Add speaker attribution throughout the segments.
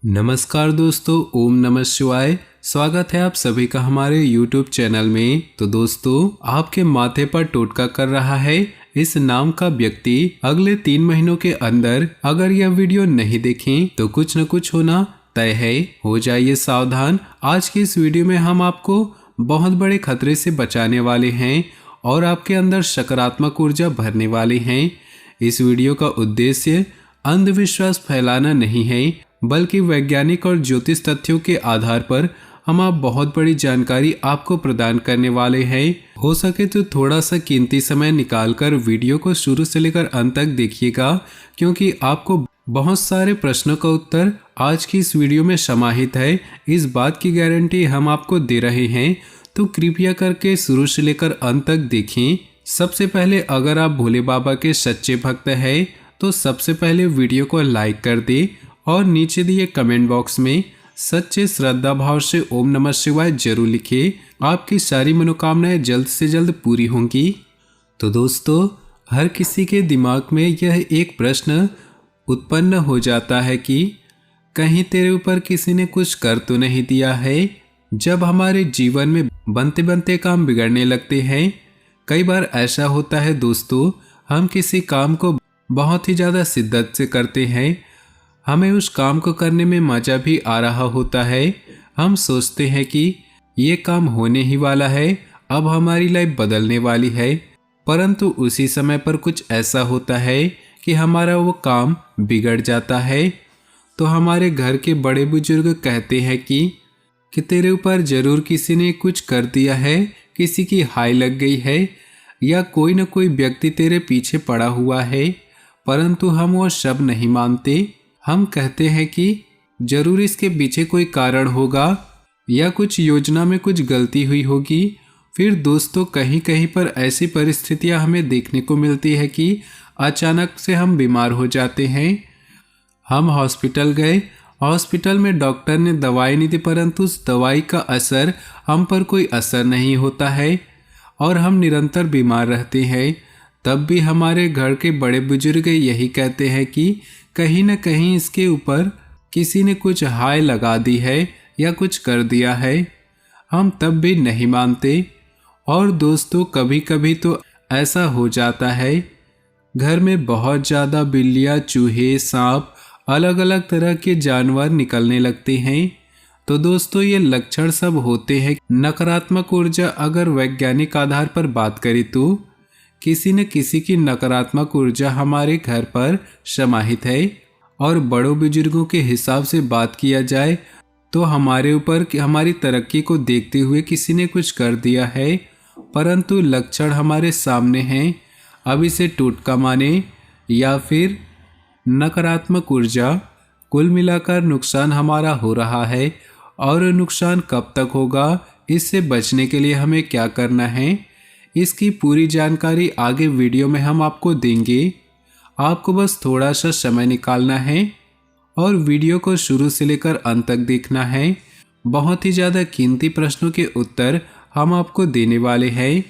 Speaker 1: नमस्कार दोस्तों, ओम नमः शिवाय। स्वागत है आप सभी का हमारे YouTube चैनल में। तो दोस्तों, आपके माथे पर टोटका कर रहा है इस नाम का व्यक्ति अगले 3 महीनों के अंदर अगर यह वीडियो नहीं देखें तो कुछ न कुछ होना तय है। हो जाइए सावधान। आज की इस वीडियो में हम आपको बहुत बड़े खतरे से बचाने वाले हैं और आपके अंदर सकारात्मक ऊर्जा भरने वाले हैं। इस वीडियो का उद्देश्य अंधविश्वास फैलाना नहीं है, बल्कि वैज्ञानिक और ज्योतिष तथ्यों के आधार पर हम आप बहुत बड़ी जानकारी आपको प्रदान करने वाले हैं। हो सके तो थोड़ा सा कीमती समय निकालकर वीडियो को शुरू से लेकर अंत तक देखिएगा, क्योंकि आपको बहुत सारे प्रश्नों का उत्तर आज की इस वीडियो में समाहित है। इस बात की गारंटी हम आपको दे रहे हैं, तो कृपया करके शुरू से लेकर अंत तक देखें। सबसे पहले, अगर आप भोले बाबा के सच्चे भक्त हैं तो सबसे पहले वीडियो को लाइक कर दें और नीचे दिए कमेंट बॉक्स में सच्चे श्रद्धा भाव से ओम नमः शिवाय जरूर लिखिए। आपकी सारी मनोकामनाएं जल्द से जल्द पूरी होंगी। तो दोस्तों, हर किसी के दिमाग में यह एक प्रश्न उत्पन्न हो जाता है कि कहीं तेरे ऊपर किसी ने कुछ कर तो नहीं दिया है। जब हमारे जीवन में बनते बनते काम बिगड़ने लगते हैं, कई बार ऐसा होता है दोस्तों, हम किसी काम को बहुत ही ज़्यादा शिद्दत से करते हैं। हमें उस काम को करने में मज़ा भी आ रहा होता है। हम सोचते हैं कि ये काम होने ही वाला है, अब हमारी लाइफ बदलने वाली है। परंतु उसी समय पर कुछ ऐसा होता है कि हमारा वो काम बिगड़ जाता है। तो हमारे घर के बड़े बुजुर्ग कहते हैं कि तेरे ऊपर ज़रूर किसी ने कुछ कर दिया है, किसी की हाय लग गई है या कोई न कोई व्यक्ति तेरे पीछे पड़ा हुआ है। परंतु हम वो सब नहीं मानते। हम कहते हैं कि जरूर इसके पीछे कोई कारण होगा या कुछ योजना में कुछ गलती हुई होगी। फिर दोस्तों, कहीं कहीं पर ऐसी परिस्थितियां हमें देखने को मिलती है कि अचानक से हम बीमार हो जाते हैं। हम हॉस्पिटल गए, हॉस्पिटल में डॉक्टर ने दवाई नहीं दी, परंतु उस दवाई का असर हम पर कोई असर नहीं होता है और हम निरंतर बीमार रहते हैं। तब भी हमारे घर के बड़े बुजुर्ग यही कहते हैं कि कहीं न कहीं इसके ऊपर किसी ने कुछ हाय लगा दी है या कुछ कर दिया है। हम तब भी नहीं मानते। और दोस्तों, कभी कभी तो ऐसा हो जाता है, घर में बहुत ज़्यादा बिल्लियाँ, चूहे, सांप, अलग अलग तरह के जानवर निकलने लगते हैं। तो दोस्तों, ये लक्षण सब होते हैं। नकारात्मक ऊर्जा अगर वैज्ञानिक आधार पर बात करें तो किसी न किसी की नकारात्मक ऊर्जा हमारे घर पर समाहित है। और बड़ों बुजुर्गों के हिसाब से बात किया जाए तो हमारे ऊपर हमारी तरक्की को देखते हुए किसी ने कुछ कर दिया है, परंतु लक्षण हमारे सामने हैं। अब इसे टोटका माने या फिर नकारात्मक ऊर्जा, कुल मिलाकर नुकसान हमारा हो रहा है। और नुकसान कब तक होगा, इससे बचने के लिए हमें क्या करना है, इसकी पूरी जानकारी आगे वीडियो में हम आपको देंगे। आपको बस थोड़ा सा समय निकालना है और वीडियो को शुरू से लेकर अंत तक देखना है। बहुत ही ज़्यादा कीमती प्रश्नों के उत्तर हम आपको देने वाले हैं।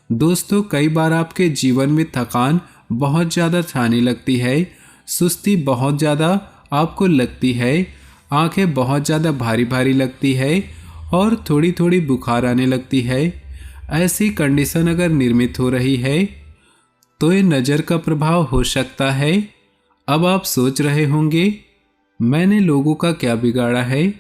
Speaker 1: दोस्तों, कई बार आपके जीवन में थकान बहुत ज़्यादा छाने लगती है, सुस्ती बहुत ज़्यादा आपको लगती है, आंखें बहुत ज़्यादा भारी भारी लगती है और थोड़ी थोड़ी बुखार आने लगती है। ऐसी कंडीशन अगर निर्मित हो रही है तो ये नज़र का प्रभाव हो सकता है। अब आप सोच रहे होंगे, मैंने लोगों का क्या बिगाड़ा है।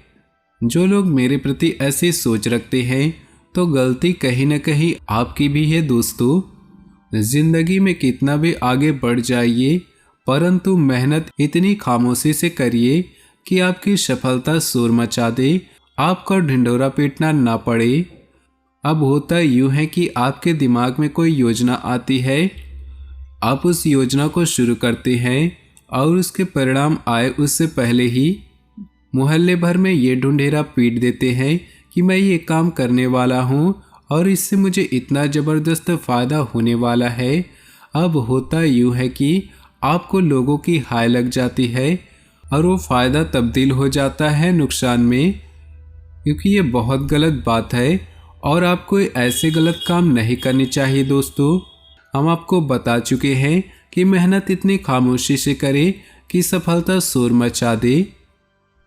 Speaker 1: जो लोग मेरे प्रति ऐसी सोच रखते हैं तो गलती कहीं ना कहीं आपकी भी है। दोस्तों, जिंदगी में कितना भी आगे बढ़ जाइए, परंतु मेहनत इतनी खामोशी से करिए कि आपकी सफलता शोर मचा दे, आपका ढिंढोरा पीटना ना पड़े। अब होता यूँ है कि आपके दिमाग में कोई योजना आती है, आप उस योजना को शुरू करते हैं और उसके परिणाम आए उससे पहले ही मोहल्ले भर में ये ढूंढेरा पीट देते हैं कि मैं ये काम करने वाला हूँ और इससे मुझे इतना ज़बरदस्त फ़ायदा होने वाला है। अब होता यूँ है कि आपको लोगों की हाय लग जाती है और वो फ़ायदा तब्दील हो जाता है नुकसान में, क्योंकि ये बहुत गलत बात है और आपको ऐसे गलत काम नहीं करने चाहिए। दोस्तों, हम आपको बता चुके हैं कि मेहनत इतनी खामोशी से करें कि सफलता शोर मचा दे।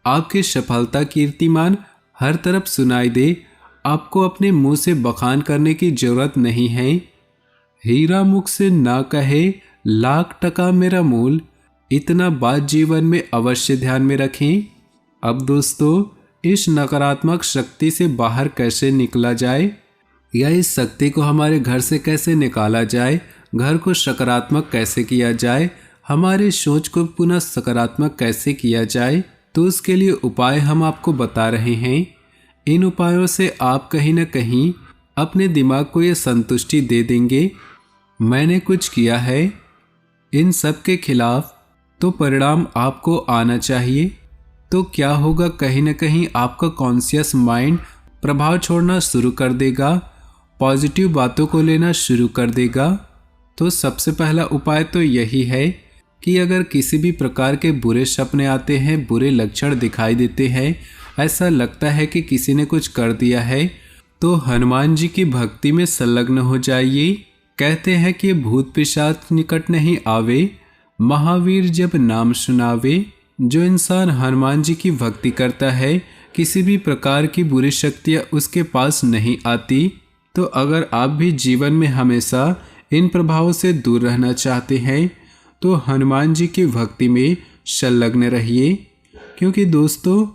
Speaker 1: आपकी सफलता कीर्तिमान हर तरफ सुनाई दे, आपको अपने मुंह से बखान करने की जरूरत नहीं है। हीरा मुख से ना कहे लाख टका मेरा मूल, इतना बात जीवन में अवश्य ध्यान में रखें। अब दोस्तों, इस नकारात्मक शक्ति से बाहर कैसे निकला जाए या इस शक्ति को हमारे घर से कैसे निकाला जाए, घर को सकारात्मक कैसे किया जाए, हमारी सोच को पुनः सकारात्मक कैसे किया जाए, तो उसके लिए उपाय हम आपको बता रहे हैं। इन उपायों से आप कहीं न कहीं अपने दिमाग को ये संतुष्टि दे देंगे, मैंने कुछ किया है। इन सब के खिलाफ तो परिणाम आपको आना चाहिए। तो क्या होगा, कहीं न कहीं आपका कॉन्शियस माइंड प्रभाव छोड़ना शुरू कर देगा, पॉजिटिव बातों को लेना शुरू कर देगा। तो सबसे पहला उपाय तो यही है कि अगर किसी भी प्रकार के बुरे सपने आते हैं, बुरे लक्षण दिखाई देते हैं, ऐसा लगता है कि किसी ने कुछ कर दिया है, तो हनुमान जी की भक्ति में संलग्न हो जाइए। कहते हैं कि भूत पिशाच निकट नहीं आवे, महावीर जब नाम सुनावे। जो इंसान हनुमान जी की भक्ति करता है, किसी भी प्रकार की बुरी शक्तियाँ उसके पास नहीं आती। तो अगर आप भी जीवन में हमेशा इन प्रभावों से दूर रहना चाहते हैं, तो हनुमान जी की भक्ति में संलग्न रहिए। क्योंकि दोस्तों,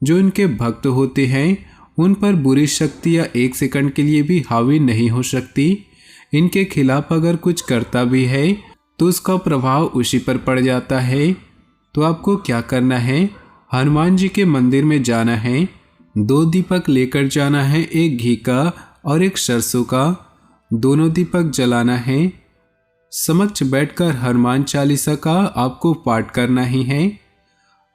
Speaker 1: जो इनके भक्त होते हैं उन पर बुरी शक्तियाँ एक सेकंड के लिए भी हावी नहीं हो सकती। इनके खिलाफ अगर कुछ करता भी है तो उसका प्रभाव उसी पर पड़ जाता है। तो आपको क्या करना है, हनुमान जी के मंदिर में जाना है, 2 दीपक लेकर जाना है, एक घी का और एक सरसों का, दोनों दीपक जलाना है। समक्ष बैठकर हनुमान चालीसा का आपको पाठ करना ही है।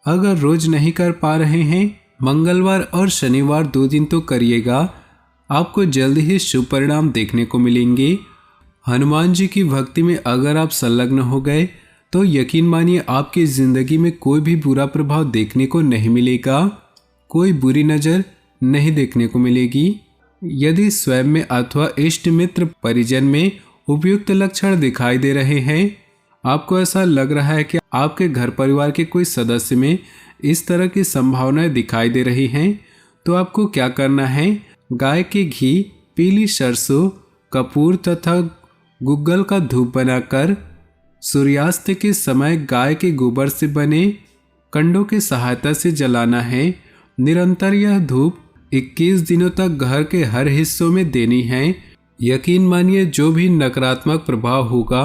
Speaker 1: अगर रोज नहीं कर पा रहे हैं, मंगलवार और शनिवार 2 दिन तो करिएगा, आपको जल्द ही शुभ परिणाम देखने को मिलेंगे। हनुमान जी की भक्ति में अगर आप संलग्न हो गए तो यकीन मानिए आपकी ज़िंदगी में कोई भी बुरा प्रभाव देखने को नहीं मिलेगा, कोई बुरी नज़र नहीं देखने को मिलेगी। यदि स्वयं में अथवा इष्ट मित्र परिजन में उपयुक्त लक्षण दिखाई दे रहे हैं, आपको ऐसा लग रहा है कि आपके घर परिवार के कोई सदस्य में इस तरह की संभावनाएं दिखाई दे रही हैं, तो आपको क्या करना है, गाय के घी, पीली सरसों, कपूर तथा गुग्गल का धूप बनाकर सूर्यास्त के समय गाय के गोबर से बने कंडों की सहायता से जलाना है। निरंतर यह धूप 21 दिनों तक घर के हर हिस्सों में देनी है। यकीन मानिए जो भी नकारात्मक प्रभाव होगा,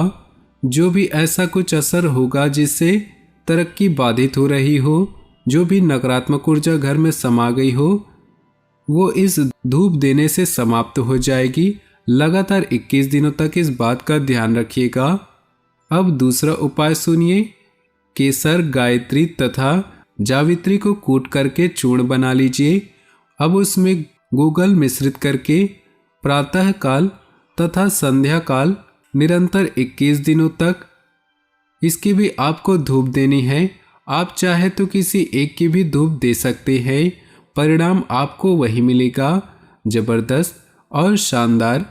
Speaker 1: जो भी ऐसा कुछ असर होगा जिससे तरक्की बाधित हो रही हो, जो भी नकारात्मक ऊर्जा घर में समा गई हो, वो इस धूप देने से समाप्त हो जाएगी। लगातार 21 दिनों तक इस बात का ध्यान रखिएगा। अब दूसरा उपाय सुनिए। केसर, गायत्री तथा जावित्री को कूट करके चूर्ण बना लीजिए। अब उसमें गुग्गल मिश्रित करके प्रातः काल तथा संध्या काल निरंतर 21 दिनों तक इसकी भी आपको धूप देनी है। आप चाहे तो किसी एक की भी धूप दे सकते हैं, परिणाम आपको वही मिलेगा, जबरदस्त और शानदार।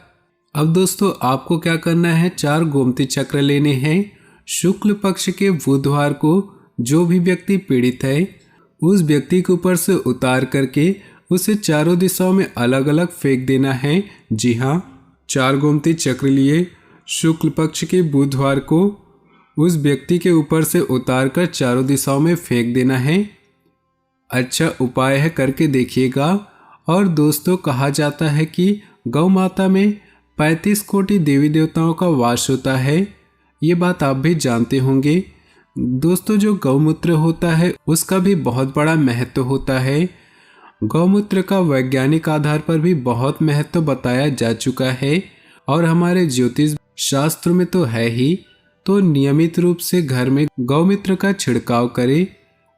Speaker 1: अब दोस्तों, आपको क्या करना है, 4 गोमती चक्र लेने हैं। शुक्ल पक्ष के बुधवार को जो भी व्यक्ति पीड़ित है, उस व्यक्ति के ऊपर से उतार करके उसे चारों दिशाओं में अलग अलग फेंक देना है। जी हाँ, 4 गोमती चक्र लिए शुक्ल पक्ष के बुधवार को उस व्यक्ति के ऊपर से उतार कर चारों दिशाओं में फेंक देना है। अच्छा उपाय है, करके देखिएगा। और दोस्तों, कहा जाता है कि गौ माता में 35 कोटि देवी देवताओं का वास होता है। ये बात आप भी जानते होंगे। दोस्तों, जो गौमूत्र होता है उसका भी बहुत बड़ा महत्व होता है। गौमूत्र का वैज्ञानिक आधार पर भी बहुत महत्व बताया जा चुका है और हमारे ज्योतिष शास्त्र में तो है ही। तो नियमित रूप से घर में गौमूत्र का छिड़काव करें,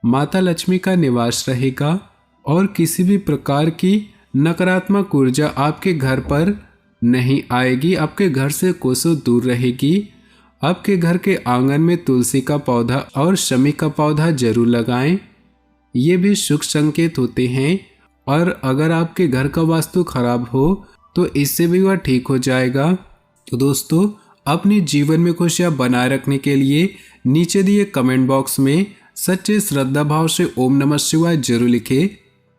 Speaker 1: माता लक्ष्मी का निवास रहेगा और किसी भी प्रकार की नकारात्मक ऊर्जा आपके घर पर नहीं आएगी, आपके घर से कोसों दूर रहेगी। आपके घर के आंगन में तुलसी का पौधा और शमी का पौधा जरूर लगाएं, ये भी शुभ संकेत होते हैं। और अगर आपके घर का वास्तु खराब हो तो इससे भी वह ठीक हो जाएगा। तो दोस्तों, अपने जीवन में खुशियां बनाए रखने के लिए नीचे दिए कमेंट बॉक्स में सच्चे श्रद्धा भाव से ओम नमः शिवाय जरूर लिखें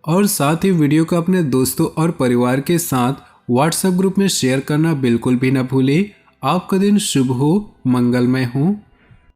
Speaker 1: और साथ ही वीडियो को अपने दोस्तों और परिवार के साथ व्हाट्सएप ग्रुप में शेयर करना बिल्कुल भी न भूलें। आपका दिन शुभ हो, मंगलमय हो।